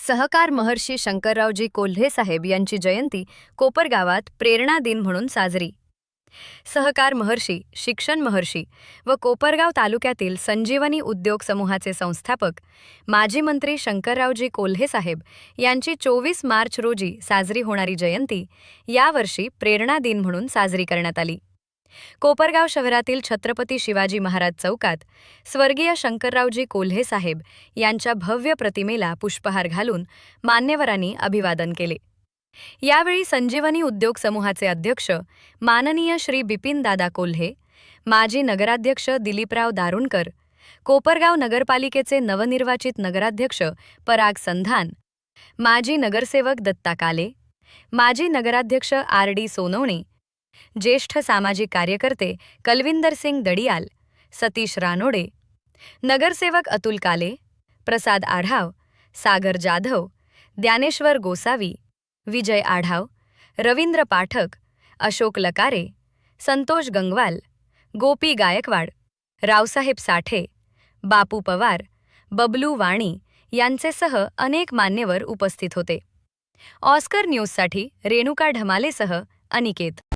सहकार महर्षी शंकररावजी कोल्हे साहेब यांची जयंती कोपरगावात प्रेरणा दिन म्हणून साजरी. सहकार महर्षी, शिक्षण महर्षी व कोपरगाव तालुक्यातील संजीवनी उद्योग समूहाचे संस्थापक माजी मंत्री शंकररावजी कोल्हे साहेब यांची 24 मार्च रोजी साजरी होणारी जयंती यावर्षी प्रेरणा दिन म्हणून साजरी करण्यात आली. कोपरगाव शहरातील छत्रपती शिवाजी महाराज चौकात स्वर्गीय शंकररावजी कोल्हे साहेब यांच्या भव्य प्रतिमेला पुष्पहार घालून मान्यवरांनी अभिवादन केले. यावेळी संजीवनी उद्योग समूहाचे अध्यक्ष माननीय श्री बिपिनदादा कोल्हे, माजी नगराध्यक्ष दिलीपराव दारुणकर, कोपरगाव नगरपालिकेचे नवनिर्वाचित नगराध्यक्ष पराग संधान, माजी नगरसेवक दत्ता काले, माजी नगराध्यक्ष RD सोनवणे, ज्येष्ठ सामाजिक कार्यकर्ते कलविंदर सिंग दडियाल, सतीश रानोडे, नगरसेवक अतुल काले, प्रसाद आढाव, सागर जाधव, ज्ञानेश्वर गोसावी, विजय आढाव, रवींद्र पाठक, अशोक लकारे, संतोष गंगवाल, गोपी गायकवाड, रावसाहेब साठे, बापू पवार, बबलू वाणी यांचेसह अनेक मान्यवर उपस्थित होते. ऑस्कर न्यूजसाठी रेणुका ढमालेसह अनिकेत.